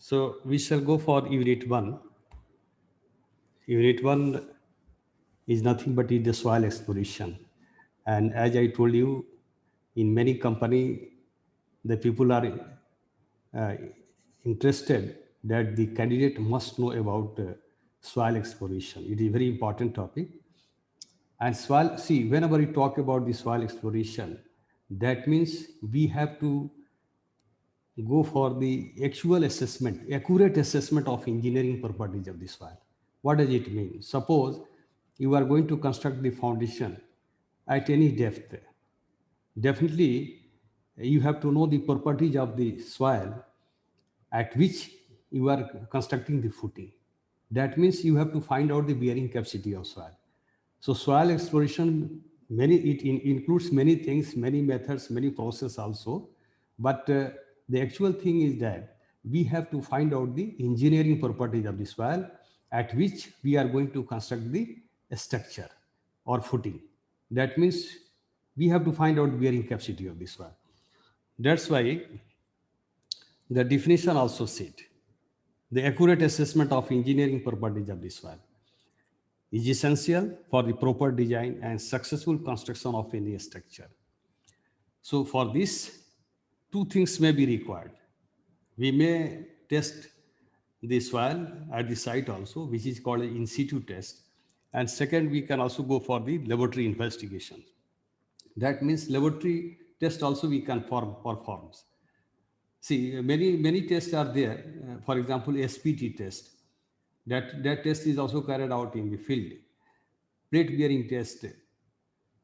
So we shall go for Unit 1. Unit 1 is nothing but the soil exploration. And as I told you, in many company, the people are uh, interested that the candidate must know about soil exploration. It is a very important topic. And soil, see, whenever we talk about the soil exploration, that means we have to go for the actual assessment, accurate assessment of engineering properties of the soil. What does it mean? Suppose you are going to construct the foundation at any depth. Definitely, you have to know the properties of the soil at which you are constructing the footing. That means you have to find out the bearing capacity of soil. So soil exploration, includes many things, many methods, many process also. But the actual thing is that we have to find out the engineering properties of the soil at which we are going to construct the structure or footing. That means we have to find out bearing capacity of the soil. That's why the definition also said the accurate assessment of engineering properties of the soil is essential for the proper design and successful construction of any structure. So for this, two things may be required. We may test the soil at the site also, which is called an in situ test. And second, we can also go for the laboratory investigation. That means laboratory test also we can perform. See, many tests are there. For example, SPT test. That test is also carried out in the field. Plate bearing test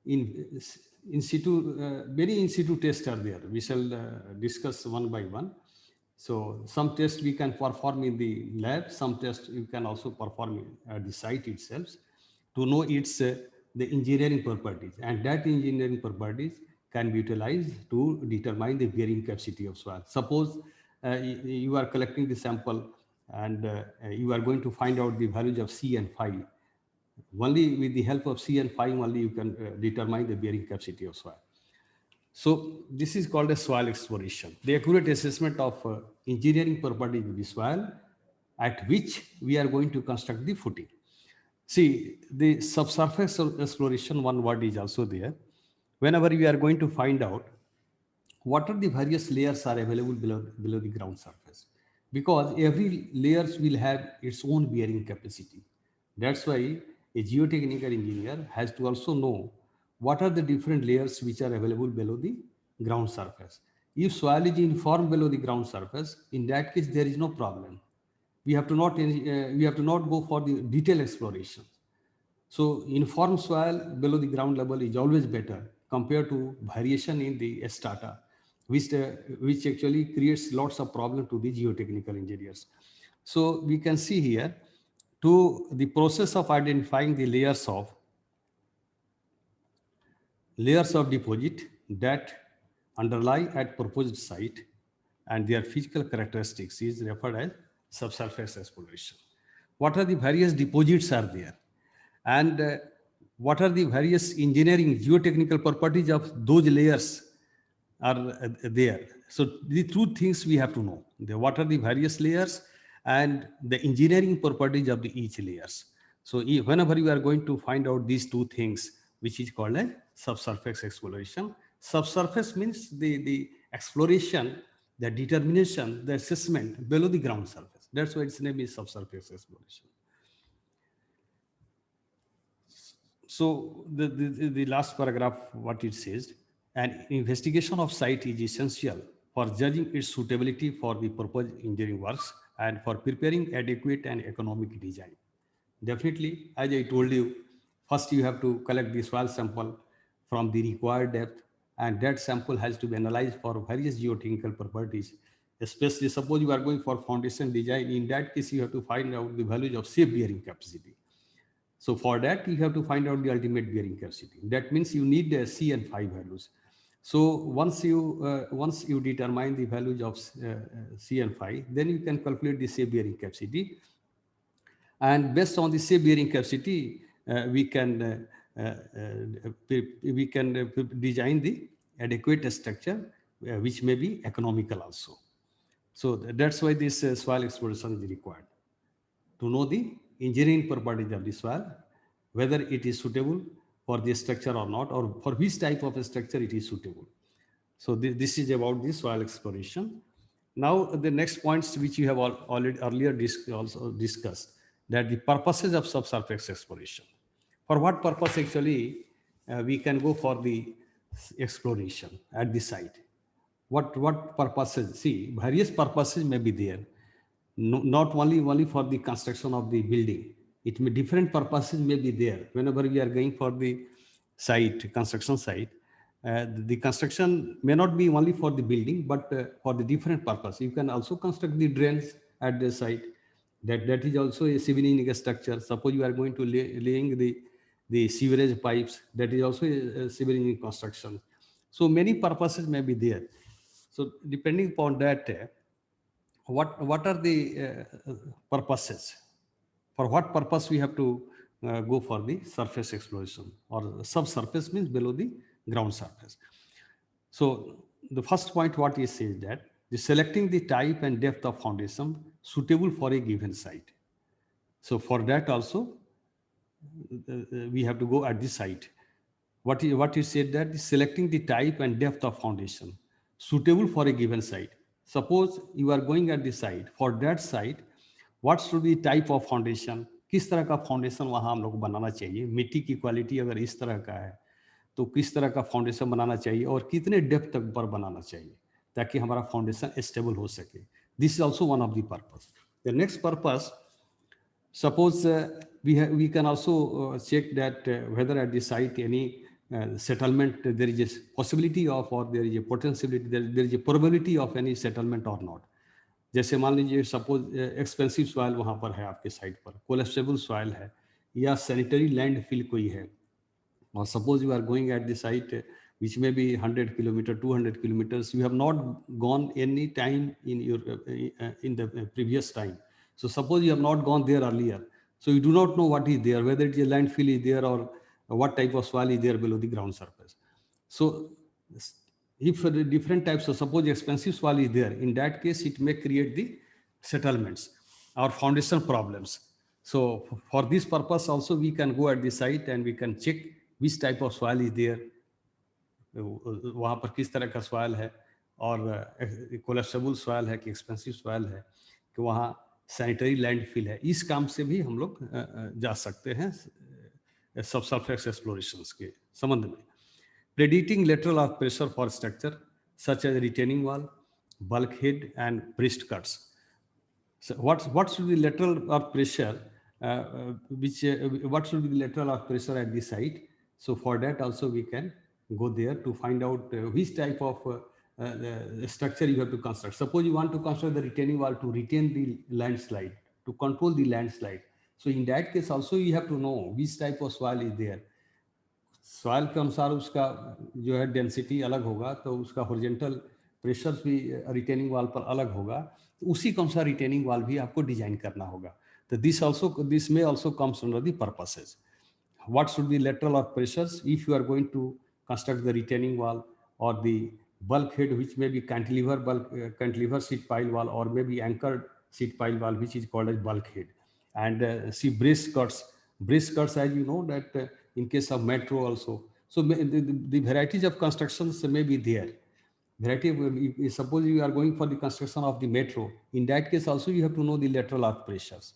in situ, many in situ tests are there. We shall discuss one by one. So some tests we can perform in the lab, some tests you can also perform at the site itself to know its the engineering properties, and that engineering properties can be utilized to determine the bearing capacity of soil. Suppose you are collecting the sample and you are going to find out the values of C and phi. Only with the help of C and phi only you can determine the bearing capacity of soil. So this is called a soil exploration, the accurate assessment of engineering properties of the soil at which we are going to construct the footing. See, the subsurface exploration, one word is also there. Whenever we are going to find out what are the various layers are available below the ground surface, because every layers will have its own bearing capacity. That's why a geotechnical engineer has to also know what are the different layers which are available below the ground surface. If soil is informed below the ground surface, in that case there is no problem. We have to not go for the detailed exploration. So informed soil below the ground level is always better compared to variation in the strata, which actually creates lots of problem to the geotechnical engineers. So we can see here to the process of identifying the layers of deposit that underlie at proposed site and their physical characteristics is referred as subsurface exploration. What are the various deposits are there? And what are the various engineering geotechnical properties of those layers are there? So the two things we have to know: what are the various layers and the engineering properties of the each layers. So whenever you are going to find out these two things, which is called a subsurface exploration. Subsurface means the exploration, the determination, the assessment below the ground surface. That's why its name is subsurface exploration. So the last paragraph, what it says, an investigation of site is essential for judging its suitability for the proposed engineering works and for preparing adequate and economic design. Definitely, as I told you, first you have to collect the soil sample from the required depth, and that sample has to be analyzed for various geotechnical properties. Especially suppose you are going for foundation design, in that case you have to find out the values of safe bearing capacity. So for that, you have to find out the ultimate bearing capacity. That means you need C and phi values. So once you determine the values of C and phi, then you can calculate the safe bearing capacity. And based on the safe bearing capacity, we can design the adequate structure, which may be economical also. So that's why this soil exploration is required, to know the engineering properties of the soil, whether it is suitable for the structure or not, or for which type of structure it is suitable. So this is about the soil exploration. Now the next points which you have already earlier also discussed, that the purposes of subsurface exploration. For what purpose actually we can go for the exploration at the site? What purposes? See, various purposes may be there. No, not only for the construction of the building. It may different purposes may be there. Whenever we are going for the site, construction site, the construction may not be only for the building, but for the different purpose. You can also construct the drains at the site. That is also a civil engineering structure. Suppose you are going to laying the sewerage pipes, that is also a civil engineering construction. So many purposes may be there. So depending upon that, what are the purposes? For what purpose we have to go for the surface exploration, or subsurface means below the ground surface. So the first point what he says that the selecting the type and depth of foundation suitable for a given site. So for that also we have to go at the site. What you said, that selecting the type and depth of foundation suitable for a given site. Suppose you are going at the site, for that site what should be type of foundation, किस तरह का foundation वहाँ हम लोग बनाना चाहिए, मिट्टी की quality अगर इस तरह का है तो किस तरह का फाउंडेशन बनाना चाहिए और कितने डेप्थ तक पर बनाना चाहिए ताकि हमारा फाउंडेशन स्टेबल हो सके. This is also one of the purpose. The next purpose, suppose we can also check that whether at the site any settlement there is a possibility of, or there is a potentiality, there is a probability of any settlement or not. जैसे मान लीजिए suppose expensive soil वहाँ पर है आपके site पर, कोलेस्टेबल soil है, या सैनिटरी लैंड फिल कोई है, और suppose you are going at the site which may be 100 kilometers, 200 kilometers, you have not gone any time in your in the previous time. So suppose you have not gone there earlier, so you do not know what is there, whether it is a landfill is there or what type of soil is there below the ground surface. So if the different types of, suppose expensive soil is there, in that case it may create the settlements or foundation problems. So for this purpose also we can go at the site and we can check which type of soil is there, वहाँ पर किस तरह का soil है, और कोलेस्टेबल soil है कि expensive soil है, कि वहाँ सैनिटरी लैंडफिल है. इस काम से भी हम लोग जा सकते हैं सबसर्फेस एक्सप्लोरेशंस के संबंध में. Predicting lateral earth pressure for structure such as retaining wall, bulkhead and braced cuts. So what should be lateral earth pressure, what should be the lateral earth pressure at the site? So for that also we can go there to find out which type of structure you have to construct. Suppose you want to construct the retaining wall to retain the landslide, to control the landslide. So in that case also you have to know which type of soil is there. Soil के अनुसार उसका जो है density अलग होगा, तो उसका horizontal pressures भी रिटेनिंग वाल पर अलग होगा, तो उसी के अनुसार रिटेनिंग वाल भी आपको डिजाइन करना होगा. तो दिस में also comes under the purposes. What should be lateral earth pressures if you are going to construct the retaining wall or the bulkhead, which may be cantilever sheet pile wall, or maybe anchored sheet pile wall, which is called as bulkhead. And see breast cuts, as you know that in case of metro also. So the varieties of constructions may be there. Suppose you are going for the construction of the metro, in that case also you have to know the lateral earth pressures.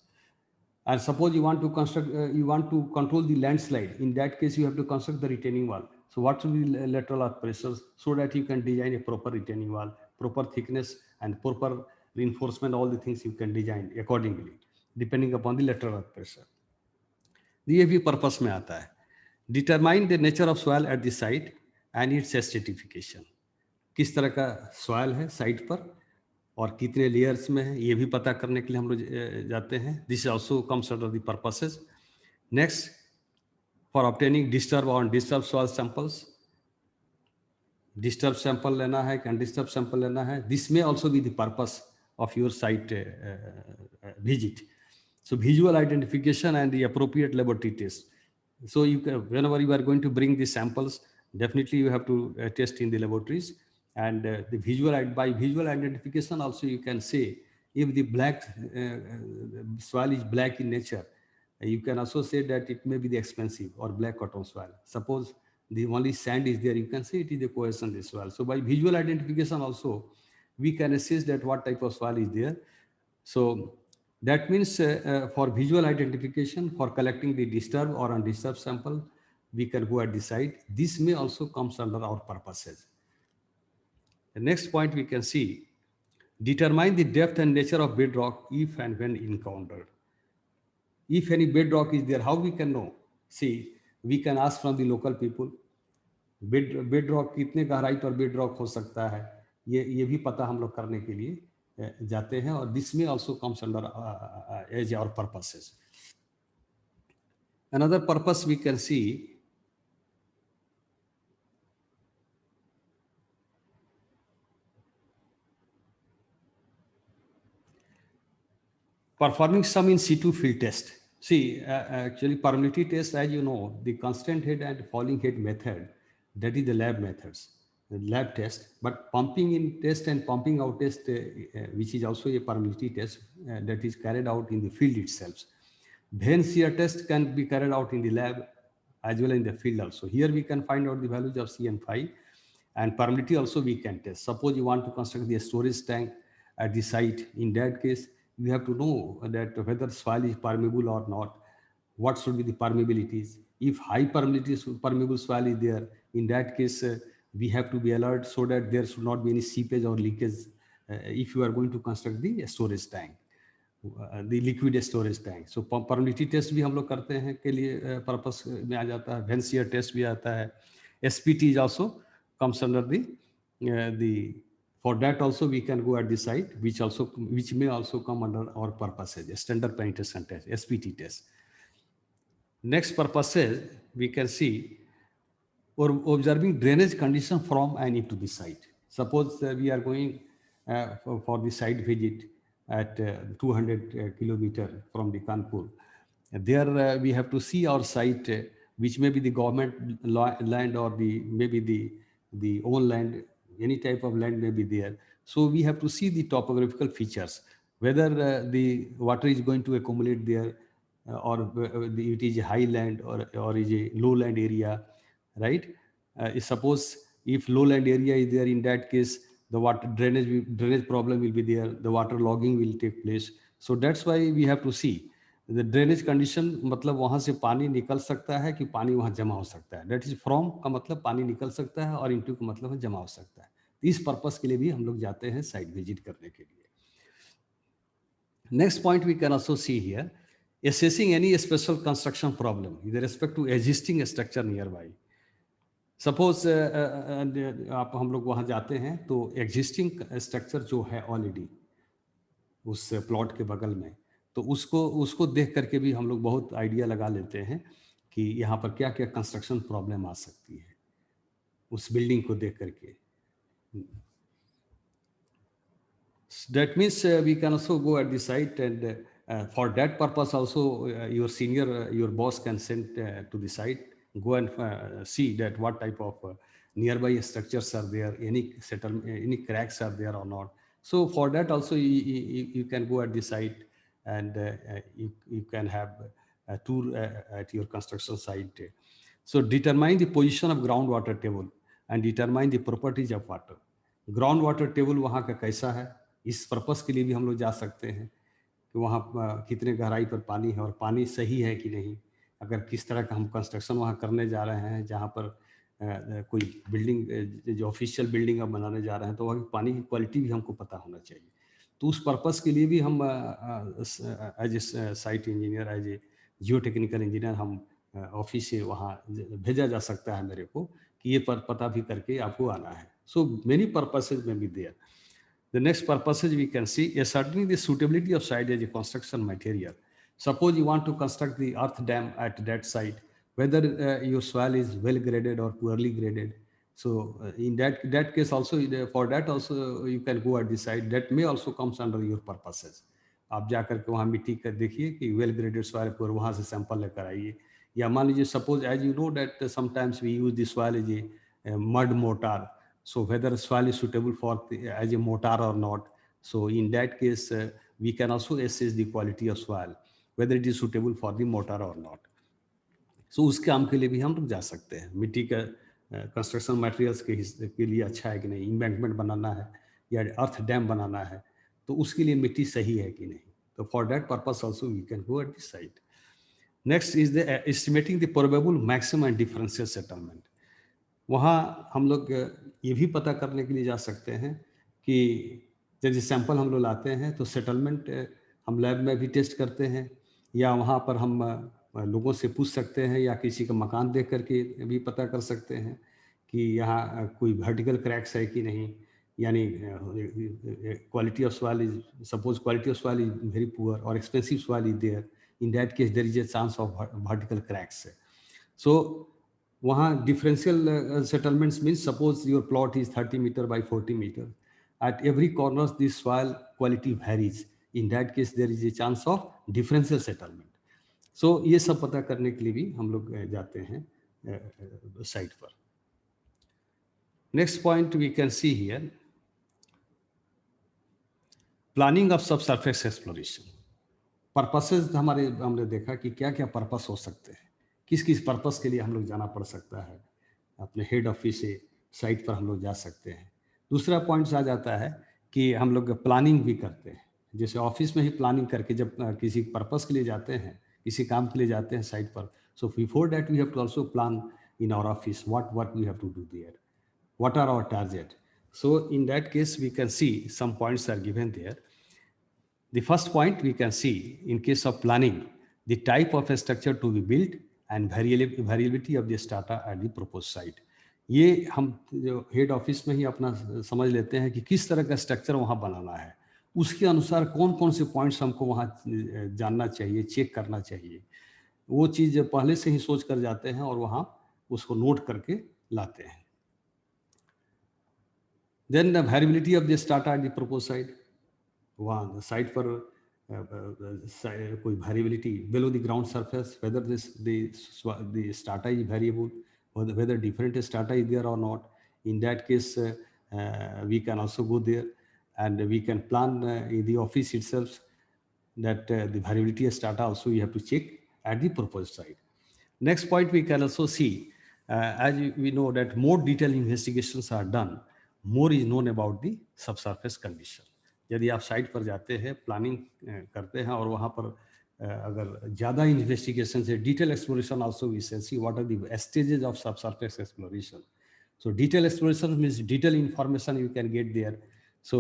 And suppose you want to construct, you want to control the landslide, in that case you have to construct the retaining wall. So what should be lateral earth pressures, so that you can design a proper retaining wall, proper thickness and proper reinforcement, all the things you can design accordingly depending upon the lateral earth pressure. ये भी purpose में आता है. Determine the nature of soil eight the site and it's stratification. किस तरह का soil है site पर और कितने लेयर्स में है, ये भी पता करने के लिए हम लोग जाते हैं. This also comes under the purposes. Next, for obtaining disturb और undisturb soil samples. Disturb sample लेना है कि अनडिस्टर्ब सैंपल लेना है, दिस में also be the purpose of your site visit. So visual identification and the appropriate laboratory test. So whenever you are going to bring the samples, definitely you have to test in the laboratories. And by visual identification also you can say if the black soil is black in nature, you can also say that it may be the expensive or black cotton soil. Suppose the only sand is there, you can say it is the cohesion soil. So by visual identification also we can assess that what type of soil is there. So that means for visual identification, for collecting the disturbed or undisturbed sample, we can go at the site. This may also comes under our purposes. The next point we can see, determine the depth and nature of bedrock if and when encountered. If any bedrock is there, how we can know? See, we can ask from the local people, bedrock कितने गहराई पर bedrock हो सकता है, ये भी पता हम लोग करने के लिए जाते हैं, और this may also comes under as our purposes. Another purpose we can see, performing some in situ field test. See, actually permeability test, as you know, the constant head and falling head method, that is the lab methods, the lab test. But pumping in test and pumping out test, which is also a permeability test, that is carried out in the field itself. Vein shear test can be carried out in the lab as well in the field also. Here we can find out the values of C and phi, and permeability also we can test. Suppose you want to construct the storage tank at the site. In that case, you have to know that whether soil is permeable or not, what should be the permeabilities. If high permeability permeable soil is there, in that case we have to be alert so that there should not be any seepage or leakage if you are going to construct the storage tank, the liquid storage tank. So permeability test भी हम लोग करते हैं के लिए purpose में आ जाता है. Vein shear test भी आता है. SPT is also comes under the for that also we can go at the site, which may also come under our purposes, standard penetration test, SPT test. Next purposes we can see, or observing drainage condition from and into the site. Suppose we are going for the site visit at 200 kilometer from the Kanpur. There we have to see our site, which may be the government land or maybe the own land, any type of land may be there. So we have to see the topographical features, whether the water is going to accumulate there, or it is a high land or is a low land area, right? Suppose if lowland area is there, in that case the water drainage problem will be there, the water logging will take place. So that's why we have to see the drainage condition. मतलब वहां से पानी निकल सकता है कि पानी वहां जमा हो सकता है. That is from का मतलब पानी निकल सकता है और into का मतलब जमा हो सकता है. इस पर्पस के लिए भी हम लोग जाते हैं साइट विजिट करने के लिए. Next point we can also see here, assessing any special construction problem with respect to existing structure nearby. Suppose आप हम लोग वहाँ जाते हैं तो एग्जिस्टिंग स्ट्रक्चर जो है ऑलरेडी उस प्लॉट के बगल में, तो उसको देख करके भी हम लोग बहुत आइडिया लगा लेते हैं कि यहाँ पर क्या क्या कंस्ट्रक्शन प्रॉब्लम आ सकती है उस बिल्डिंग को देख करके. That means we can also go at the site, and for that purpose also your senior, your boss can send to the site, go and see that what type of nearby structures are there, any settlement, any cracks are there or not. So for that also you can go at the site, and you can have a tour at your construction site. So determine the position of groundwater table and determine the properties of water. Groundwater table वहाँ का कैसा है, इस purpose के लिए भी हम लोग जा सकते हैं कि वहाँ कितने गहराई पर पानी है और पानी सही है कि नहीं. अगर किस तरह का हम कंस्ट्रक्शन वहाँ करने जा रहे हैं, जहाँ पर कोई बिल्डिंग जो ऑफिशियल बिल्डिंग अब बनाने जा रहे हैं, तो वहाँ की पानी की क्वालिटी भी हमको पता होना चाहिए. तो उस पर्पस के लिए भी हम as a site engineer, as a geotechnical engineer, हम ऑफिस से वहाँ भेजा जा सकता है मेरे को कि ये पता भी करके आपको आना है. सो मेनी पर्पसेज में भी there. The next purposes we can see, ascertaining the suitability of site as a construction material. Suppose you want to construct the earth dam at that site, whether your soil is well graded or poorly graded. So in that case also, for that also you can go at the site. That may also comes under your purposes. आप जाकर के वहाँ मिट्टी का देखिए कि well graded soil पर वहाँ से सैंपल लेकर आइए. या मान लीजिए suppose as you know that sometimes we use this soil as a mud mortar. So whether soil is suitable for as a mortar or not. So in that case, we can also assess the quality of soil, whether it is suitable for the mortar or not. So उस काम के लिए भी हम लोग जा सकते हैं, मिट्टी का कंस्ट्रक्शन मटेरियल्स के लिए अच्छा है कि नहीं, इम्बैंकमेंट बनाना है या अर्थ डैम बनाना है, तो उसके लिए मिट्टी सही है कि नहीं. तो for that purpose also we can go at the site. Next is the estimating the probable maximum and differential settlement. वहाँ हम लोग ये भी पता करने के लिए जा सकते हैं कि जब सैंपल हम लोग लाते हैं तो सेटलमेंट हम लैब में भी टेस्ट करते हैं, या वहाँ पर हम लोगों से पूछ सकते हैं, या किसी का मकान देख करके भी पता कर सकते हैं कि यहाँ कोई वर्टिकल क्रैक्स है कि नहीं, यानी quality of soil is, suppose quality of soil is very poor और expensive soil is there, in that case there is a chance of vertical cracks. So वहाँ differential settlements means suppose your plot is 30 metre by 40 metre, at every corner this soil quality varies, in that case there is a chance of differential settlement. So ये सब पता करने के लिए भी हम लोग जाते हैं साइट पर. Next point we can see here, planning of subsurface exploration. Purposes हमने देखा कि क्या क्या पर्पस हो सकते हैं, किस किस पर्पस के लिए हम लोग जाना पड़ सकता है. अपने हेड ऑफिस से साइट पर हम लोग जा सकते हैं. दूसरा पॉइंट आ जाता है कि हम लोग प्लानिंग भी करते हैं, जैसे ऑफिस में ही प्लानिंग करके जब किसी पर्पस के लिए जाते हैं, किसी काम के लिए जाते हैं साइट पर, so before that we have to also plan in our office what we have to do there, what are our target. So in that case we can see some points are given there. The first point we can see in case of planning, the type of a structure to be built and variability of the strata at the proposed site. ये हम जो head office में ही अपना समझ लेते हैं कि किस तरह का स्ट्रक्चर वहाँ बनाना है, उसके अनुसार कौन कौन से पॉइंट्स हमको वहाँ जानना चाहिए, चेक करना चाहिए, वो चीज़ पहले से ही सोच कर जाते हैं और वहाँ उसको नोट करके लाते हैं. Then the variability of the strata at the proposed site. वहाँ साइट पर कोई variability below the ground surface, whether the strata is variable, whether different strata is there or not. In that case, we can also go there and we can plan in the office itself that the variability of strata also you have to check at the proposed site. Next point we can also see, as we know that more detailed investigations are done, more is known about the subsurface condition. यदि आप site पर जाते हैं, planning करते हैं और वहाँ पर अगर ज़्यादा इन्वेस्टिगेशन से detail exploration also we can see what are the stages of subsurface exploration. So detail exploration means detail information you can get there. So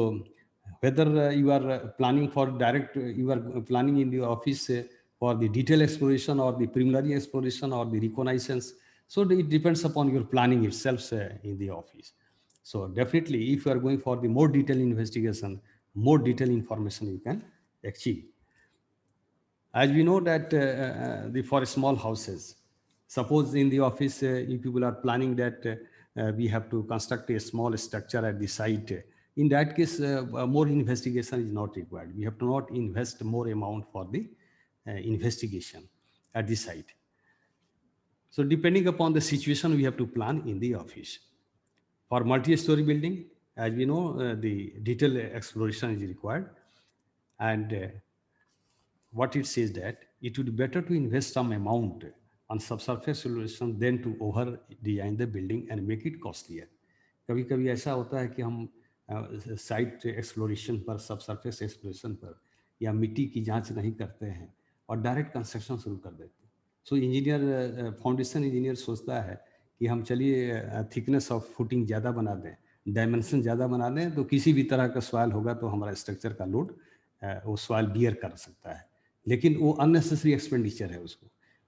whether you are planning for direct, you are planning in the office for the detail exploration or the preliminary exploration or the reconnaissance. So it depends upon your planning itself in the office. So definitely if you are going for the more detailed investigation, more detailed information you can achieve. As we know that for small houses, suppose in the office if people are planning that we have to construct a small structure at the site, in that case more investigation is not required. We have to not invest more amount for the investigation at the site. So depending upon the situation, we have to plan in the office. For multi-story building, as we know, the detailed exploration is required, and what it says that it would be better to invest some amount on subsurface exploration than to over design the building and make it costlier. कभी कभी ऐसा होता है कि हम site exploration पर, subsurface exploration पर या मिट्टी की जांच नहीं करते हैं और डायरेक्ट कंस्ट्रक्शन शुरू कर देते हैं. सो इंजीनियर, फाउंडेशन इंजीनियर सोचता है कि हम चलिए थिकनेस ऑफ फुटिंग ज़्यादा बना दें, डायमेंशन ज़्यादा बना दें, तो किसी भी तरह का सॉइल होगा तो हमारा स्ट्रक्चर का लोड वो सॉइल बियर कर सकता है, लेकिन वो अननेसेसरी एक्सपेंडिचर है.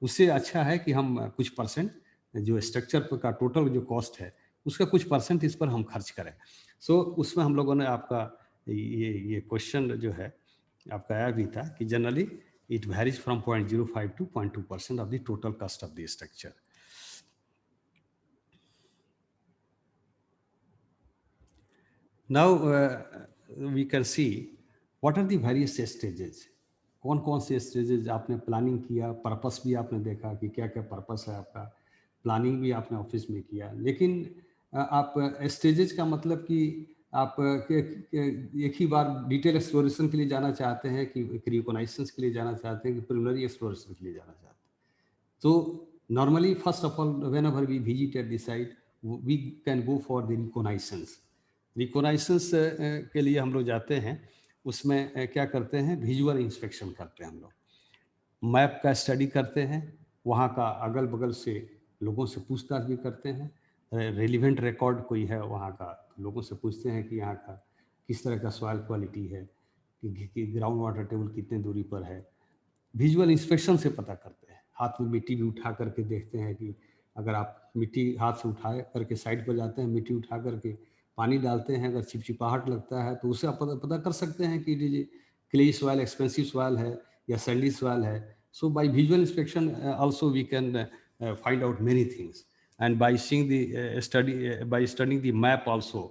उससे अच्छा है कि हम कुछ परसेंट जो स्ट्रक्चर का टोटल जो कॉस्ट है उसका कुछ परसेंट इस पर हम खर्च करें. सो उसमें हम लोगों ने आपका ये क्वेश्चन जो है आपका आया भी था कि generally it varies from 0.05 to 0.2% of the total cost of the structure. Now we can see what are the various stages. कौन कौन से स्टेजेस आपने प्लानिंग किया, पर्पस भी आपने देखा कि क्या क्या पर्पस है आपका, प्लानिंग भी आपने ऑफिस में किया, लेकिन आप स्टेजेस का मतलब कि आप एक ही बार डिटेल एक्सप्लोरेशन के लिए जाना चाहते हैं कि रिकॉग्नाइजेशन के लिए जाना चाहते हैं कि प्रिलिमिनरी एक्सप्लोरेशन के लिए जाना चाहते हैं। So normally, first of all, whenever we visit at the site, we can go for the reconnaissance. Reconnaissance के लिए हम लोग जाते हैं, उसमें क्या करते हैं, विजुअल इंस्पेक्शन करते हैं हम लोग, मैप का स्टडी करते हैं, वहाँ का अगल बगल से लोगों से पूछताछ भी करते हैं, रेलिवेंट रिकॉर्ड कोई है वहाँ का, लोगों से पूछते हैं कि यहाँ का किस तरह का सॉइल क्वालिटी है, कि ग्राउंड वाटर टेबल कितने दूरी पर है। विजुअल इंस्पेक्शन से पता करते हैं, हाथ में मिट्टी भी उठा करके देखते हैं कि अगर आप मिट्टी हाथ से उठा करके साइड पर जाते हैं, मिट्टी उठा करके पानी डालते हैं, अगर चिपचिपाहट लगता है तो उससे आप पता कर सकते हैं कि ये क्ले सॉइल एक्सपेंसिव सॉइल है या सैंडी सॉइल है। So by visual inspection also we can find out many things, and by seeing the by studying the map also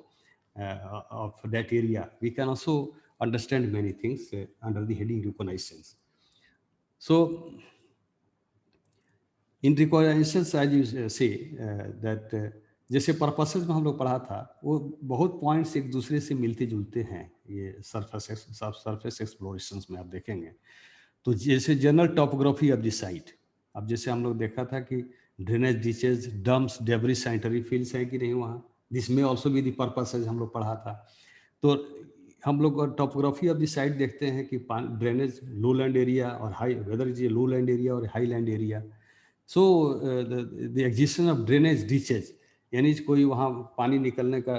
of that area, we can also understand many things under the heading reconnaissance. So in reconnaissance, as you say that जैसे purposes में हम लोग पढ़ा था, वो बहुत points एक दूसरे से मिलते जुलते हैं ये सरफेस एक्सप्लोरेशन में आप देखेंगे। तो जैसे general topography of the site, अब जैसे हम लोग देखा था कि drainage, डिचेज, dumps, debris, sanitary fields है कि नहीं वहाँ, दिस में ऑल्सो भी द पर्पसेस हम लोग पढ़ा था। तो हम लोग टॉपोग्राफी ऑफ द साइट देखते हैं कि ड्रेनेज, लो लैंड एरिया और high, weather is a low land area और high land area. So the existence of drainage, ditches, यानी कोई वहाँ पानी निकलने का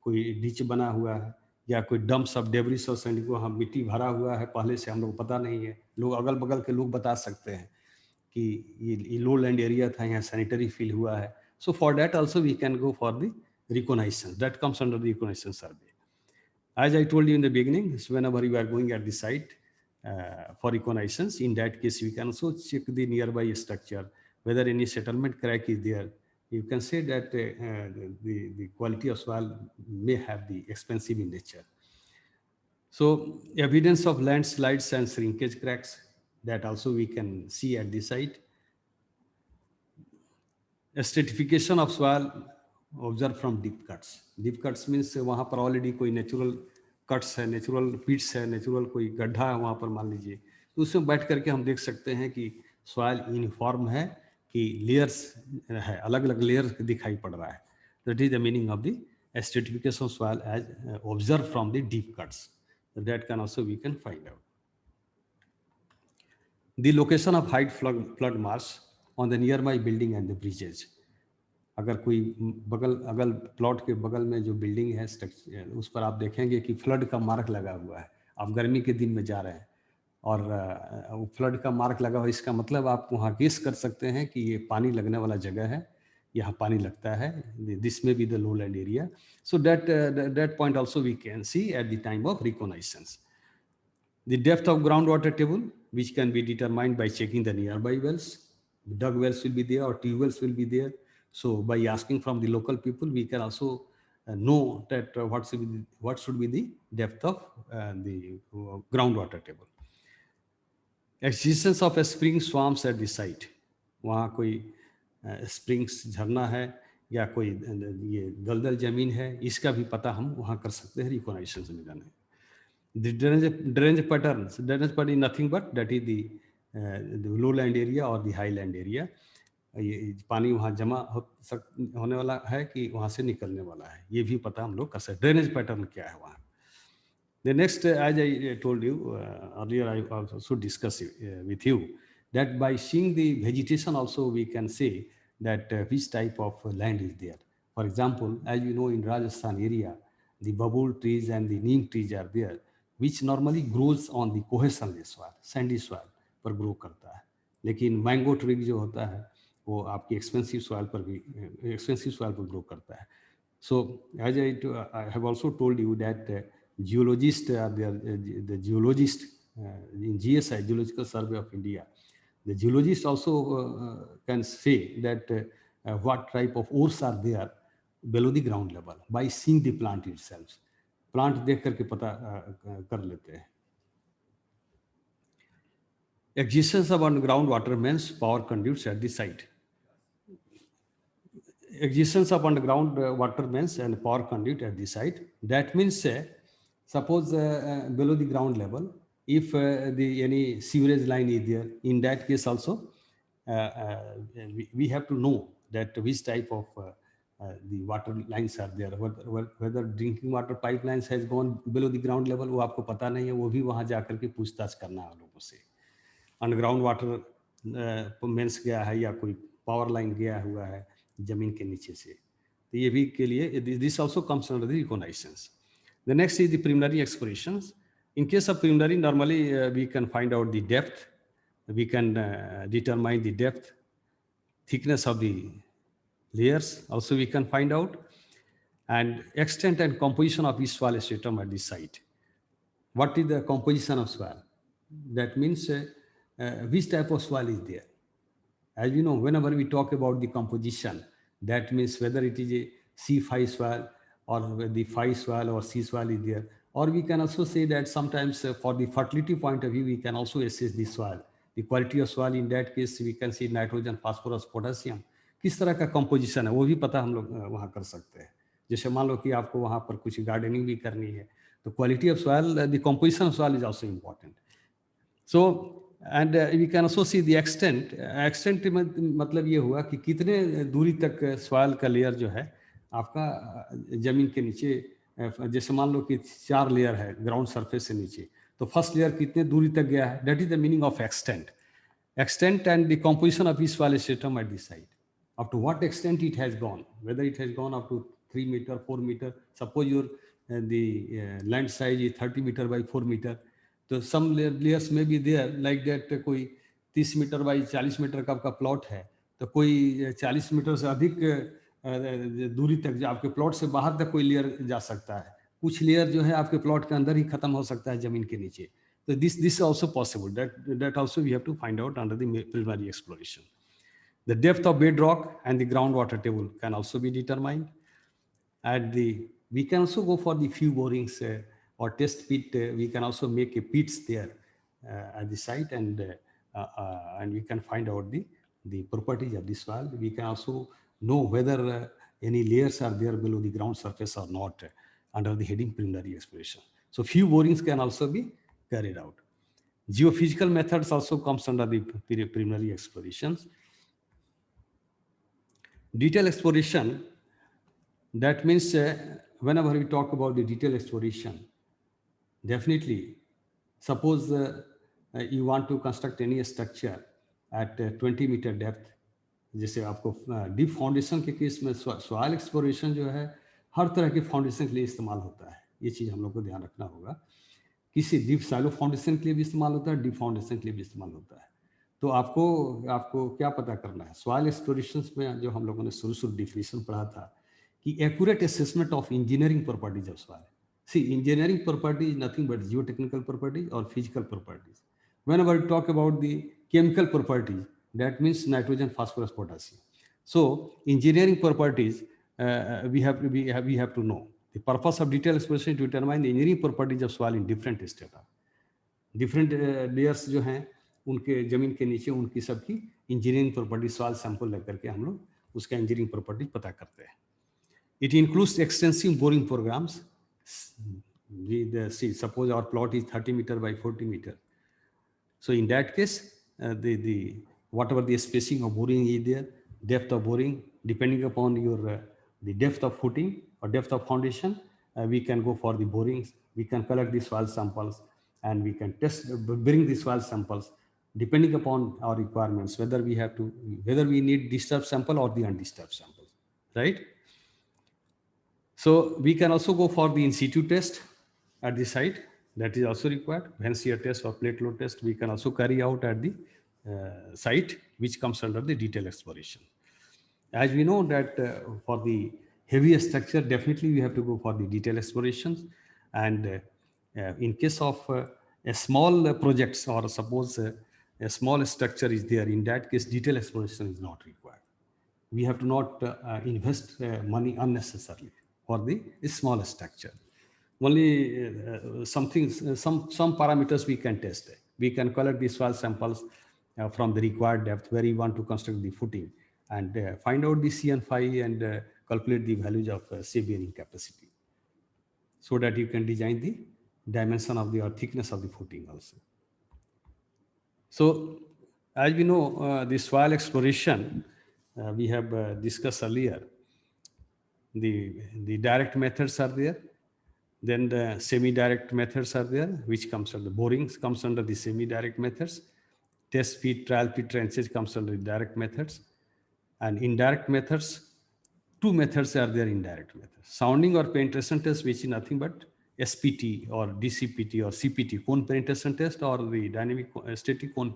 कोई डिच बना हुआ है, या कोई डंप्स ऑफ डेब्रिस और सैंड, वहाँ मिट्टी भरा हुआ है पहले से, हम लोग पता नहीं है, लोग अगल बगल के लोग बता सकते हैं कि ये लो लैंड एरिया था, यहाँ सैनिटरी फील हुआ है। So for that also we can go for the recognization, that comes under the recognization survey. As I told you in the beginning, so whenever you are going at the site for reconnaissance, in that case, we can also check the nearby structure, whether any settlement crack is there. You can say that the quality of soil may have the expensive in nature. So evidence of landslides and shrinkage cracks, that also we can see at the site. Stratification of soil observed from deep cuts. Deep cuts means वहाँ पर already कोई natural cuts है, natural पिट्स है, natural कोई गड्ढा है वहाँ पर मान लीजिए, तो उसमें बैठ करके हम देख सकते हैं कि सॉइल यूनिफॉर्म है कि लेयर्स है, अलग अलग लेयर दिखाई पड़ रहा है। That is the meaning of the stratification of soil as observe from the deep cuts, that can also we can find out. The location of height flood marks on the nearby building and the bridges. अगर कोई अगल plot के बगल में जो building है structure, उस पर आप देखेंगे कि फ्लड का मार्क लगा हुआ है। आप गर्मी के दिन में जा रहे हैं और फ्लड का मार्क लगा हुआ, इसका मतलब आप वहाँ गेस कर सकते हैं कि ये पानी लगने वाला जगह है, यहाँ पानी लगता है, दिस में be the low land area. So that point also we can see at the time of recognization. The depth of groundwater table, which can be determined by checking the nearby wells. Dug wells will be there or tube wells will be there. So by asking from the local people, we can also know that what should be the depth of the groundwater table. Existence of a spring swamps at the site. वहाँ कोई springs झरना है या कोई ये दलदल जमीन है, इसका भी पता हम वहाँ कर सकते हैं रिकॉग्नाइजेशन में जाने। The drainage patterns is nothing but that is the lowland area or the highland area. ये पानी वहाँ जमा होने वाला है कि वहाँ से निकलने वाला है, ये भी पता हम लोग कर सकते। ड्रेनेज पैटर्न क्या है वहाँ। The next, as I told you earlier, I also discussed with you that by seeing the vegetation also we can say that which type of land is there. For example, as you know, in Rajasthan area, the babul trees and the neem trees are there, which normally grows on the cohesionless soil, sandy soil पर grow करता है। लेकिन mango tree जो होता है वो आपकी expensive soil पर ग्रो करता है। So as I have also told you that geologists are there, the geologist in GSI, Geological Survey of India, the geologist also can say that what type of ores are there below the ground level by seeing the plant itself. Plant देख करके पता कर लेते हैं। Existence of underground water mains, power conduits at the site. existence of underground water mains and power conduit at the site. That means, suppose below the ground level, if the any sewerage line is there, in that case also, we have to know that which type of the water lines are there, whether drinking water pipelines has gone below the ground level, वो आपको पता नहीं है, वो भी वहाँ जाकर के पूछताछ करना है लोगों से. अंडरग्राउंड वाटर मेंस गया है या कोई पावर लाइन गया हुआ है जमीन के नीचे से, तो ये भी के लिए this also comes under the recognizations. The next is the preliminary explorations. In case of preliminary, normally we can find out the depth, we can determine the depth, thickness of the layers, also we can find out, and extent and composition of each soil stratum at the site. What is the composition of soil? That means which type of soil is there. As you know, whenever we talk about the composition, that means whether it is a C5 soil or the 5 soil or C soil is there. Or we can also say that sometimes for the fertility point of view, we can also assess the soil. The quality of soil, in that case, we can see nitrogen, phosphorus, potassium. किस तरह का composition है वो भी पता हम लोग वहाँ कर सकते हैं. जैसे मान लो कि आपको वहाँ पर कुछ गार्डनिंग भी करनी है, तो quality of soil, the composition of soil is also important. So and we can also see the extent. Extent मतलब ये हुआ कि कितने दूरी तक सॉइल का लेयर जो है आपका जमीन के नीचे, जैसे मान लो कि 4 लेयर है ग्राउंड सरफेस से नीचे, तो फर्स्ट लेयर कितने दूरी तक गया है, that is the meaning of extent. Extent and the composition of each soil stratum at the site. Up to what extent it has gone, whether it has gone up to 3 meter, 4 meter. Suppose your land size is 30 meter by 4 meter. So some layers may be there like that. कोई 30 metre by 40 metre का आपका plot है, तो कोई 40 metre से अधिक दूरी तक आपके प्लॉट से बाहर तक कोई लेयर जा सकता है. कुछ लेयर जो है आपके प्लॉट के अंदर ही खत्म हो सकता है जमीन के नीचे. So this is also possible. That also we have to find out under the preliminary exploration. The depth of bedrock and the groundwater table can also be determined. We can also go for the few borings or test pit. We can also make a pits there at the site, and we can find out the properties of the soil. We can also know whether any layers are there below the ground surface or not under the heading preliminary exploration. So few borings can also be carried out. Geophysical methods also comes under the preliminary explorations. Detailed exploration, that means whenever we talk about the detailed exploration, definitely suppose you want to construct any structure at 20 meter depth. जैसे आपको deep foundation के case में soil exploration जो है हर तरह के foundation के लिए इस्तेमाल होता है. ये चीज़ हम लोग को ध्यान रखना होगा. किसी डीप सैलो फाउंडेशन के लिए भी इस्तेमाल होता है, डीप फाउंडेशन के लिए भी इस्तेमाल होता है. तो आपको क्या पता करना है सॉइल एक्सप्लोरेशन में, जो हम लोगों ने शुरू डिफिनेशन पढ़ा था कि accurate assessment of engineering properties of soil. See engineering property is nothing but geotechnical properties और physical properties. Whenever we talk about the chemical properties, that means nitrogen, phosphorus, potassium. So engineering properties we have to know. The purpose of detailed exploration to determine the engineering properties of soil in different strata. Different layers जो हैं उनके जमीन के नीचे उनकी सबकी engineering property soil sample लेकर के हम लोग उसका इंजीनियरिंग प्रॉपर्टी पता करते हैं. It includes extensive boring programs. Suppose our plot is 30 meter by 40 meter. So in that case, whatever the spacing of boring is there, depth of boring, depending upon your the depth of footing or depth of foundation, we can go for the borings. We can collect the soil samples and we can bring the soil samples depending upon our requirements, whether we need disturbed sample or the undisturbed sample, right? So we can also go for the in situ test at the site. That is also required. Hence shear test or plate load test we can also carry out at the site, which comes under the detailed exploration. As we know that for the heavier structure, definitely we have to go for the detailed explorations. And in case of a small projects, or suppose a small structure is there, in that case detailed exploration is not required. We have to not invest money unnecessarily for the small structure. Only some parameters we can test. We can collect the soil samples from the required depth where you want to construct the footing. and find out the C and phi and calculate the values of say bearing capacity, so that you can design the dimension of the or thickness of the footing also. So as we know, the soil exploration we have discussed earlier. The direct methods are there. Then the semi-direct methods are there, which comes under borings, comes under the semi-direct methods. Test pit, trial pit, trenches comes under the direct methods. And indirect methods, two methods are there, indirect methods. Sounding or penetration test, which is nothing but SPT or DCPT or CPT, cone penetration test, or the dynamic static cone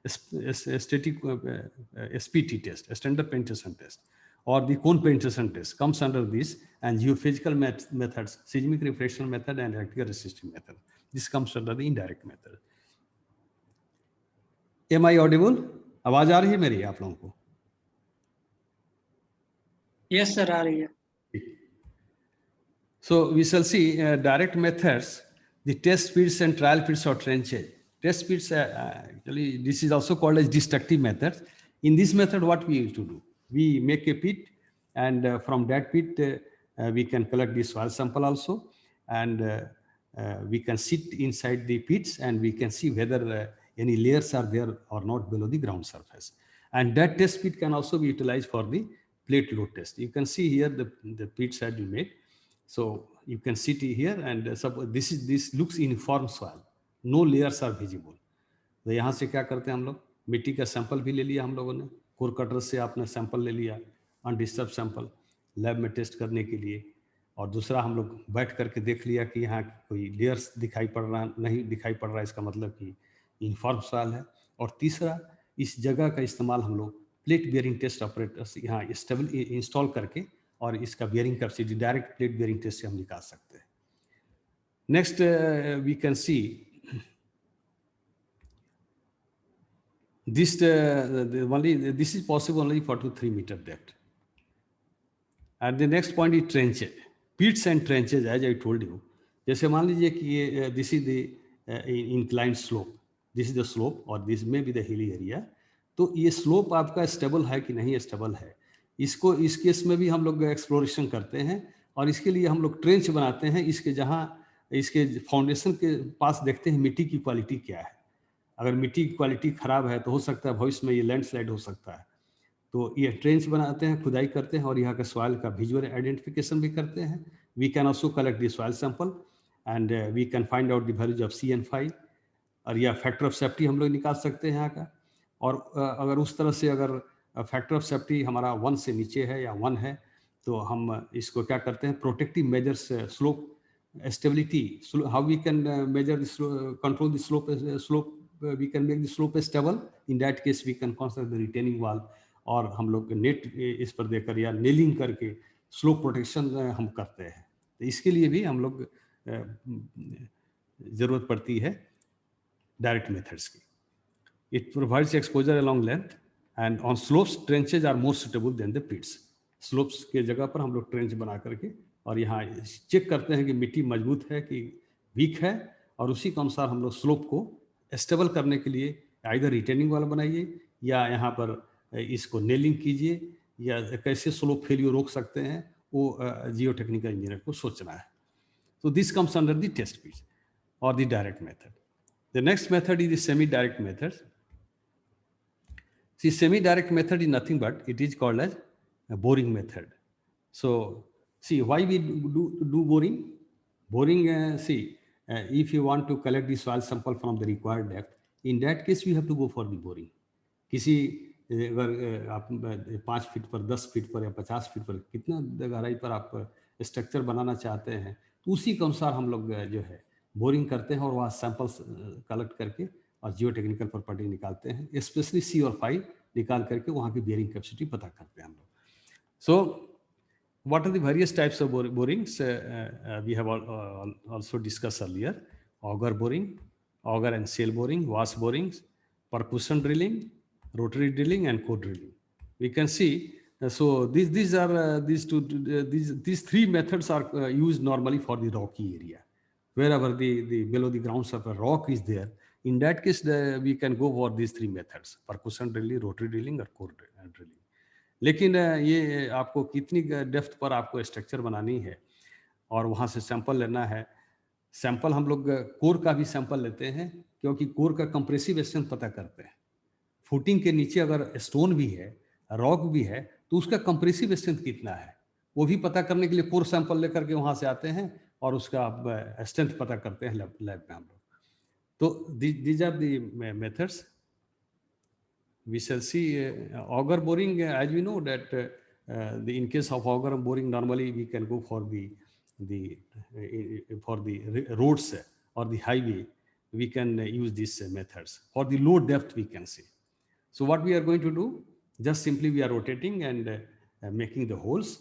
static SPT test, standard penetration test, or the cone penetration test comes under this, and geophysical methods, seismic refraction method and electrical resistive method. This comes under the indirect method. Am I audible? आवाज आ रही है मेरी आप लोगों को? Yes, sir, aa rahi hai. So we shall see direct methods, the test pits and trial pits or trenches. Test pits, actually, this is also called as destructive methods. In this method, what we used to do? We make a pit, and from that pit, we can collect the soil sample also, and we can sit inside the pits, and we can see whether any layers are there or not below the ground surface. And that test pit can also be utilized for the plate load test. You can see here the pits have been made. So you can sit here, and this looks uniform soil, no layers are visible. तो यहाँ से क्या करते हैं हम लोग, मिट्टी का सैंपल भी ले लिया हम लोगों ने, कोर कटर से आपने सैंपल ले लिया, अनडिस्टर्ब सैंपल लैब में टेस्ट करने के लिए, और दूसरा हम लोग बैठ करके देख लिया कि यहाँ कोई लेयर्स दिखाई पड़ रहा नहीं दिखाई पड़ रहा है, इसका मतलब कि यूनिफॉर्म सॉइल है। और तीसरा, इस जगह का इस्तेमाल हम लोग प्लेट बियरिंग टेस्ट ऑपरेटर्स यहाँ स्टेबल इंस्टॉल करके और इसका bearing capacity direct plate bearing test से हम निकाल सकते हैं। Next we can see this this is possible only for 2 3 meter depth. And the next point is trenches, pits and trenches. As I told you, जैसे मान लीजिए कि ये this is the inclined slope, this is the slope or this may be the hilly area. तो ये slope आपका stable है कि नहीं स्टेबल है, इसको इस केस में भी हम लोग एक्सप्लोरेशन करते हैं, और इसके लिए हम लोग ट्रेंच बनाते हैं। इसके जहाँ इसके फाउंडेशन के पास देखते हैं मिट्टी की क्वालिटी क्या है। अगर मिट्टी की क्वालिटी ख़राब है तो हो सकता है भविष्य में ये लैंडस्लाइड हो सकता है। तो ये ट्रेंच बनाते हैं, खुदाई करते हैं, और यहाँ के सॉइल का विजुअल आइडेंटिफिकेशन भी करते हैं। We can also collect the soil sample and we can find out the values of C and phi, और या फैक्टर ऑफ सेफ्टी हम लोग निकाल सकते हैं यहाँ का। और अगर उस तरह से अगर फैक्टर ऑफ सेफ्टी हमारा 1 से नीचे है या 1 है, तो हम इसको क्या करते हैं, protective measures, slope stability, how we can measure control the slope, we can make the slope stable. In that case we can construct the retaining wall, और हम लोग नेट इस पर देकर या नेलिंग करके स्लोप प्रोटेक्शन हम करते हैं। तो इसके लिए भी हम लोग ज़रूरत पड़ती है डायरेक्ट मेथड्स की। It provides exposure along length, and on slopes trenches are more suitable than the pits. Slopes के जगह पर हम लोग ट्रेंच बना करके और यहाँ चेक करते हैं कि मिट्टी मजबूत है कि वीक है, और उसी के अनुसार हम लोग स्लोप को स्टेबल करने के लिए आइदर रिटेनिंग वाला बनाइए या यहाँ पर इसको नेलिंग कीजिए, या कैसे स्लोप फेलियर रोक सकते हैं वो जियो टेक्निकल इंजीनियर को सोचना है। तो this comes under the test pit और the direct method. The next method is the semi direct method. See, semi-direct method is nothing but it is called as a boring method. So, see why we do boring? Boring, if you want to collect the soil sample from the required depth, in that case we have to go for the boring. किसी अगर आप 5 feet पर, 10 feet पर या 50 feet पर कितना गहराई पर आप स्ट्रक्चर बनाना चाहते हैं, तो उसी के अनुसार हम लोग जो है बोरिंग करते हैं और वहाँ सैंपल्स कलेक्ट करके और जियो टेक्निकल प्रॉपर्टी निकालते हैं, स्पेशली सी और फाई निकाल करके वहाँ की बियरिंग कैपेसिटी पता करते हैं हम लोग। सो what are the various types of borings? We have also discussed earlier: auger boring, auger and shell boring, wash borings, percussion drilling, rotary drilling, and core drilling. We can see. So these three methods are used normally for the rocky area, wherever the below the ground surface rock is there. In that case, we can go for these three methods: percussion drilling, rotary drilling, or core drilling. लेकिन ये आपको कितनी depth पर आपको structure बनानी है और वहाँ से सैंपल लेना है। सैंपल हम लोग कोर का भी सैंपल लेते हैं, क्योंकि कोर का कंप्रेसिव स्ट्रेंथ पता करते हैं। फुटिंग के नीचे अगर स्टोन भी है, रॉक भी है, तो उसका कंप्रेसिव स्ट्रेंथ कितना है, वो भी पता करने के लिए कोर सैंपल लेकर के वहाँ से आते हैं और उसका स्ट्रेंथ पता करते हैं लैब में हम लोग। तो these are the methods. We shall see auger boring, as we know that in case of auger boring, normally we can go for the roads or the highway. We can use these methods. For the low depth, we can see. So what we are going to do, just simply we are rotating and making the holes.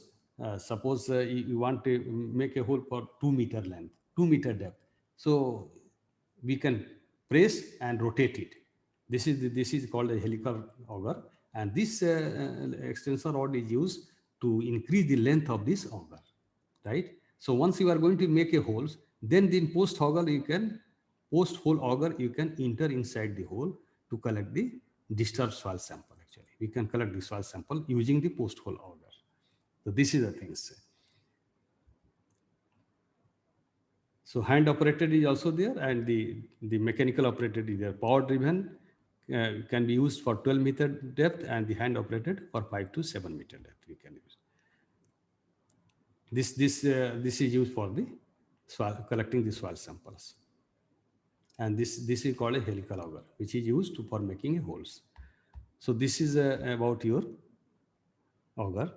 Suppose you want to make a hole for 2 meter length, 2 meter depth. So we can press and rotate it. This is called a helical auger, and this extension rod is used to increase the length of this auger, right? So once you are going to make a holes, then in post auger you can post hole auger you can enter inside the hole to collect the disturbed soil sample. Actually, we can collect the soil sample using the post hole auger. So this is the things. So hand operated is also there, and the mechanical operated is there. Power driven can be used for 12 meter depth, and the hand operated for 5 to 7 meter depth we can use. This is used for the soil, collecting the soil samples, and this is called a helical auger, which is used for making holes. So this is about your auger.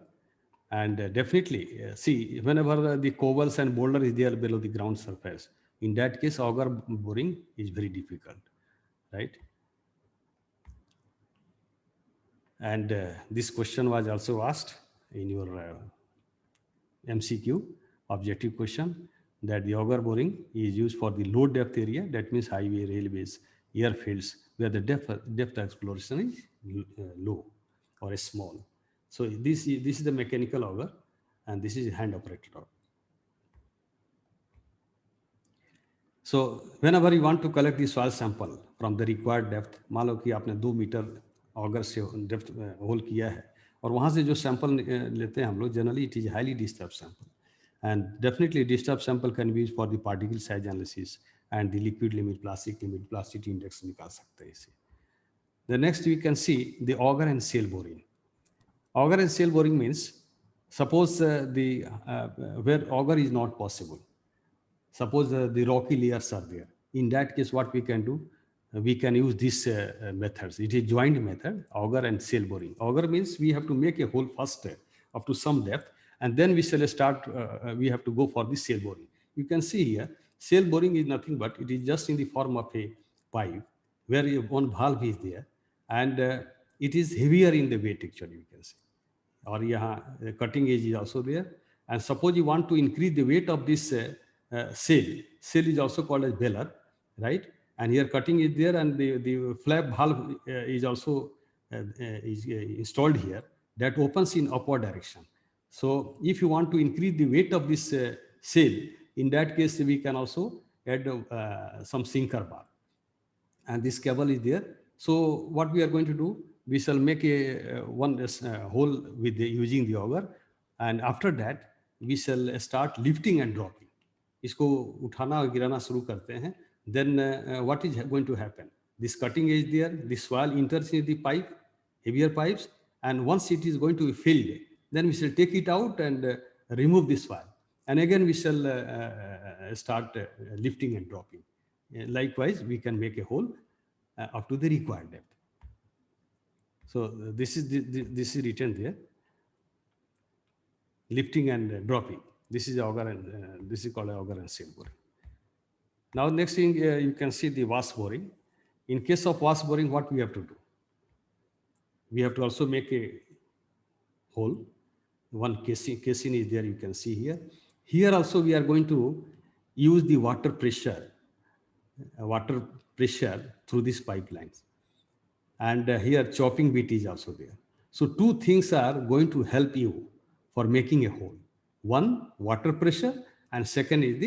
And definitely, see, whenever the cobbles and boulder is there below the ground surface, in that case, auger boring is very difficult, right? And this question was also asked in your MCQ, objective question, that the auger boring is used for the low depth area, that means highway, railways, airfields, where the depth exploration is low or small. So this is the mechanical auger, and this is hand operated auger. So whenever you want to collect the soil sample from the required depth, मान लो कि आपने 2 metre auger से depth whole किया है और वहाँ से जो सैंपल लेते हैं हम लोग, generally it is highly disturb sample, and definitely disturb sample can be use for the particle size analysis and the liquid limit, plastic index निकाल सकते हैं इसे. The next we can see the auger and shell boring. Auger and shell boring means, suppose where auger is not possible. Suppose the rocky layers are there. In that case, what we can do? We can use these methods. It is joint method, auger and shell boring. Auger means we have to make a hole first up to some depth, and then we shall start, we have to go for the shell boring. You can see here, shell boring is nothing but it is just in the form of a pipe where one valve is there, and it is heavier in the weight actually, you can see. Or यहाँ cutting edge is also there. And suppose you want to increase the weight of this cell is also called as baler, right? And here cutting is there, and the flap valve is also installed here, that opens in upward direction. So if you want to increase the weight of this cell, in that case we can also add some sinker bar, and this cable is there. So what we are going to do, we shall make a one hole with using the auger, and after that we shall start lifting and dropping. इसको उठाना और गिराना शुरू करते हैं. Then what is going to happen? This cutting edge there, this soil enters in the pipe, heavier pipes, and once it is going to be filled, then we shall take it out and remove this soil, and again we shall start lifting and dropping. Likewise, we can make a hole up to the required depth. So this is written there, lifting and dropping. This is auger, and this is called auger and shell boring. Now next thing, you can see the wash boring. In case of wash boring, what we have to do? We have to also make a hole. One casing is there, you can see here. Here also we are going to use the water pressure through these pipelines. And here chopping bit is also there. So two things are going to help you for making a hole. One, water pressure, and second is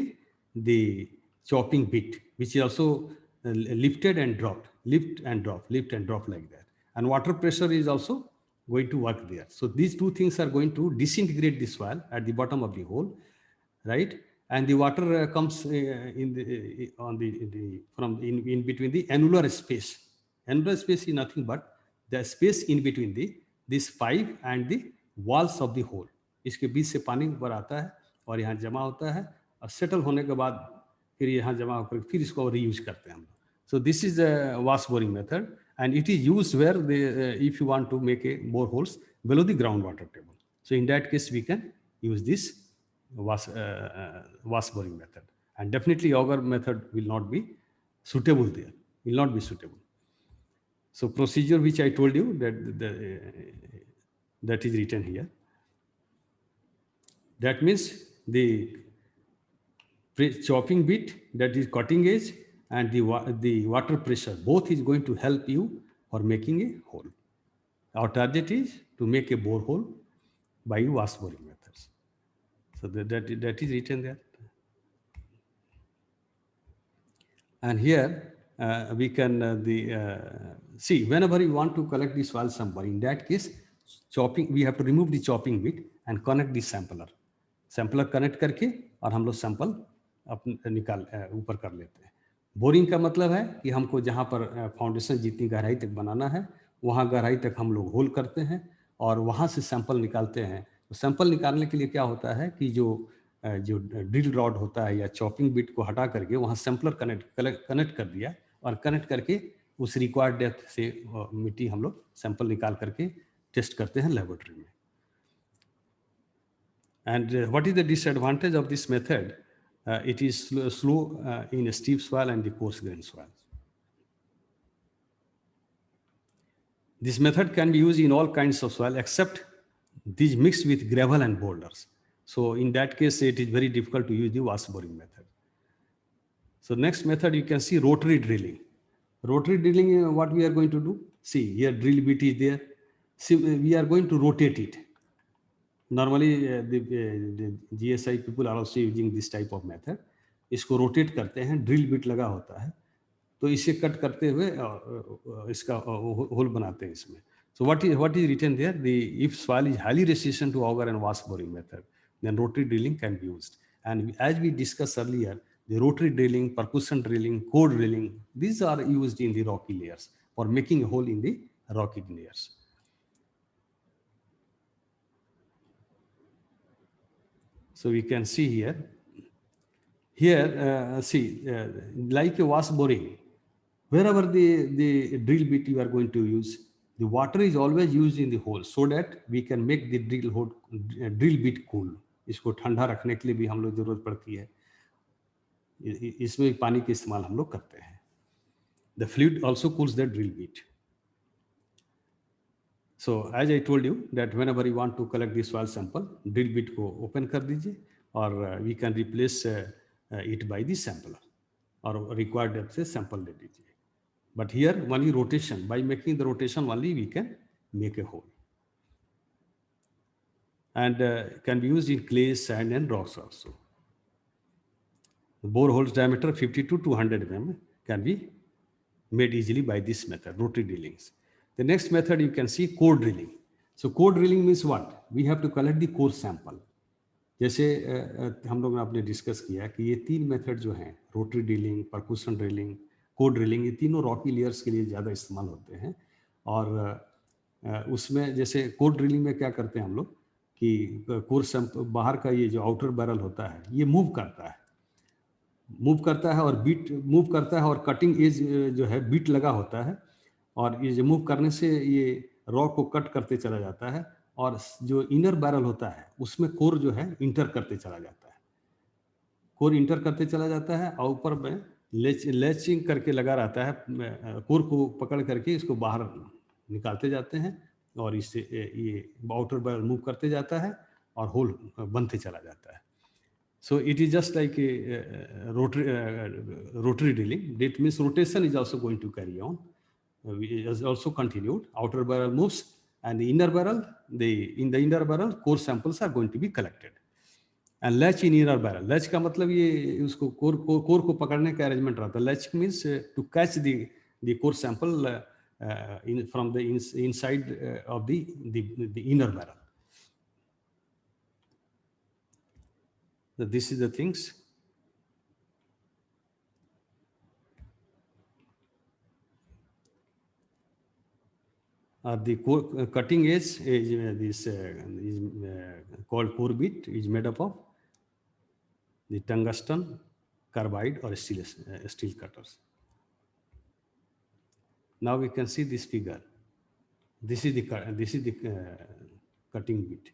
the chopping bit, which is also lifted and dropped, lift and drop like that. And water pressure is also going to work there. So these two things are going to disintegrate the soil at the bottom of the hole, right? And the water comes in between the annular space. Annular space is nothing but the space in between this pipe and the walls of the hole. इसके बीच से पानी ऊपर आता है और यहाँ जमा होता है और सेटल होने के बाद फिर यहाँ जमा होकर फिर इसको रीयूज करते हैं हम लोग. So this is a wash boring method, and it is used where if you want to make a boreholes below the groundwater table. So in that case, we can use this wash boring method, and definitely auger method will not be suitable there. Will not be suitable. So procedure which I told you that is written here. That means the chopping bit, that is cutting edge, and the water pressure, both is going to help you for making a hole. Our target is to make a borehole by wash boring methods. So that is written there. And here we can see whenever you want to collect the soil sample, in that case, chopping, we have to remove the chopping bit and connect the sampler. Sampler connect करके और हम लोग sample अपने निकाल ऊपर कर लेते हैं. बोरिंग का मतलब है कि हमको जहाँ पर फाउंडेशन जितनी गहराई तक बनाना है वहाँ गहराई तक हम लोग होल करते हैं और वहाँ से सैंपल निकालते हैं. तो सैंपल निकालने के लिए क्या होता है कि जो ड्रिल रॉड होता है या चॉपिंग बिट को हटा करके वहाँ सैंपलर कनेक्ट कर दिया और कनेक्ट करके उस रिक्वायर्ड डेप्थ से मिट्टी हम लोग सैंपल निकाल करके टेस्ट करते हैं लेबोरेटरी में. And what is the disadvantage of this method? It is slow in a steep soil and the coarse grain soil. This method can be used in all kinds of soil except these mixed with gravel and boulders. So in that case, it is very difficult to use the wash boring method. So next method, you can see rotary drilling. Rotary drilling, what we are going to do? See, here drill bit is there. See, we are going to rotate it. Normally, the GSI people are also using this type of method. इसको rotate करते हैं, drill bit लगा होता है, तो इसे cut करते हुए इसका होल बनाते हैं इसमें. So what is written there? If soil is highly resistant to auger and wash boring method, then rotary drilling can be used. And as we discussed earlier, the rotary drilling, percussion drilling, core drilling, these are used in the rocky layers for making a hole in the rocky layers. So we can see here. Here, like a wash boring, wherever the drill bit you are going to use, the water is always used in the hole so that we can make the drill bit cool. इसको ठंडा रखने के लिए भी हम लोग जरूरत पड़ती है. इसमें पानी के इस्तेमाल हम लोग करते हैं. The fluid also cools the drill bit. So as I told you that whenever you want to collect the soil sample, drill bit को open कर दीजिए और we can replace it by the sampler और required depth से sample ले लीजिए. But here only rotation, by making the rotation only we can make a hole. And can be used in clay, sand and rocks also. The bore holes diameter 50 to 200 mm can be made easily by this method, rotary drillings. The next method you can see core drilling. So core drilling means what? We have to collect the core sample. जैसे हम लोग ने आपने discuss किया कि ये तीन method जो हैं, rotary drilling, percussion drilling, core drilling, ये तीनों रॉकी लेयर्स के लिए ज़्यादा इस्तेमाल होते हैं. और उसमें जैसे कोर ड्रिलिंग में क्या करते हैं हम लोग कि कोर सैंपल बाहर का ये जो आउटर बैरल होता है ये मूव करता है और बीट मूव करता है और कटिंग एज जो है बीट लगा होता है और ये जो मूव करने से ये रॉक को कट करते चला जाता है और जो इनर बैरल होता है उसमें कोर जो है इंटर करते चला जाता है. कोर इंटर करते चला जाता है और ऊपर में लेचिंग करके लगा रहता है. कोर को पकड़ करके इसको बाहर निकालते जाते हैं और इससे ये आउटर बैरल मूव करते जाता है और होल बनते चला जाता है. So it is just like a rotary drilling. That means rotation is also going to carry on. Is also continued. Outer barrel moves, and the inner barrel, in the inner barrel, core samples are going to be collected. And latch in inner barrel. Latch का मतलब ये उसको core को पकड़ने का arrangement रहता है. Latch means to catch the core sample from the inside of the inner barrel. So this is the things. The cutting edge is called core bit, is made up of the tungsten, carbide, or steel cutters. Now we can see this figure. This is the cutting bit,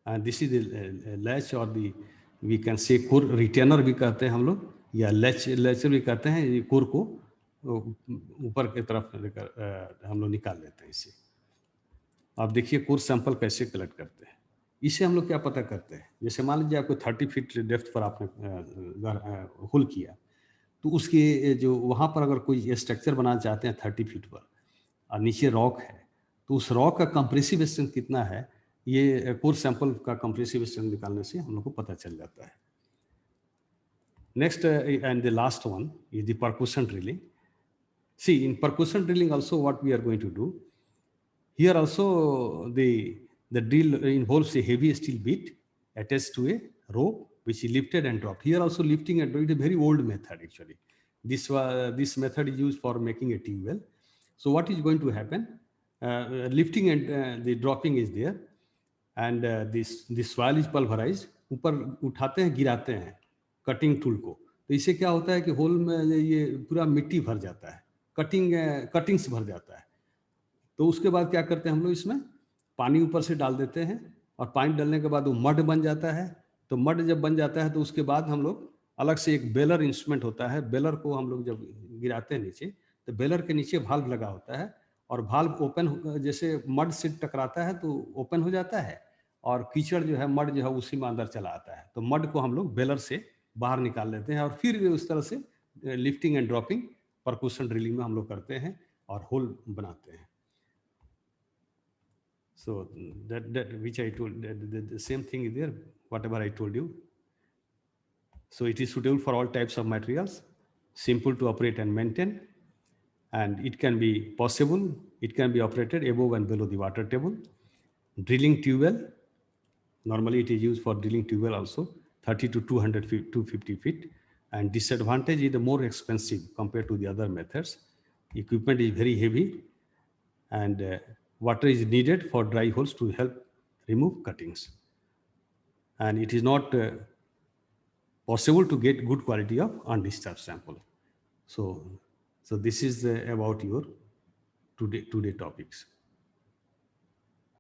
and this is the latch, or the we can say core retainer भी कहते हैं हम लोग, या latch भी कहते हैं. ये core को ऊपर की तरफ लेकर हम लोग निकाल लेते हैं इसे. आप देखिए कोर सैंपल कैसे कलेक्ट करते हैं. इससे हम लोग क्या पता करते हैं, जैसे मान लीजिए आपको 30 फीट डेप्थ पर आपने होल किया, तो उसके जो वहाँ पर अगर कोई स्ट्रक्चर बनाना चाहते हैं 30 फीट पर और नीचे रॉक है, तो उस रॉक का कंप्रेसिव स्ट्रेंथ कितना है, ये कोर सैंपल का कंप्रेसिव स्ट्रेंथ निकालने से हम लोग को पता चल जाता है. Next and the last one is the percussion drilling. See, in percussion drilling also what we are going to do, here also the drill involves a heavy steel bit attached to a rope which is lifted and dropped. Here also lifting and dropping is a very old method actually. This method is used for making a tube well. So what is going to happen, lifting and the dropping is there, and this soil is pulverized. ऊपर उठाते हैं, गिराते हैं cutting tool को, तो इससे क्या होता है कि होल में ये पूरा मिट्टी भर जाता है, कटिंग्स भर जाता है. तो उसके बाद क्या करते हैं हम लोग, इसमें पानी ऊपर से डाल देते हैं, और पानी डालने के बाद वो मड बन जाता है. तो मड जब बन जाता है तो उसके बाद हम लोग अलग से एक बेलर इंस्ट्रूमेंट होता है, बेलर को हम लोग जब गिराते हैं नीचे, तो बेलर के नीचे भाल्व लगा होता है, और भाल्व ओपन जैसे मड से टकराता है तो ओपन हो जाता है, और कीचड़ जो है मड जो है उसी में अंदर चला आता है. तो मड को हम लोग बेलर से बाहर निकाल लेते हैं, और फिर उस तरह से lifting and dropping percussion drilling में हम लोग करते हैं और होल बनाते हैं. So that which I told, the same thing is there, whatever I told you. So it is suitable for all types of materials, simple to operate and maintain, and it can be possible, it can be operated above and below the water table. Drilling tube well, normally it is used for drilling tube well also, 30 to 200 feet, 250 feet. And disadvantage is the more expensive compared to the other methods. Equipment is very heavy, and water is needed for dry holes to help remove cuttings. And it is not possible to get good quality of undisturbed sample. So this is about your today topics.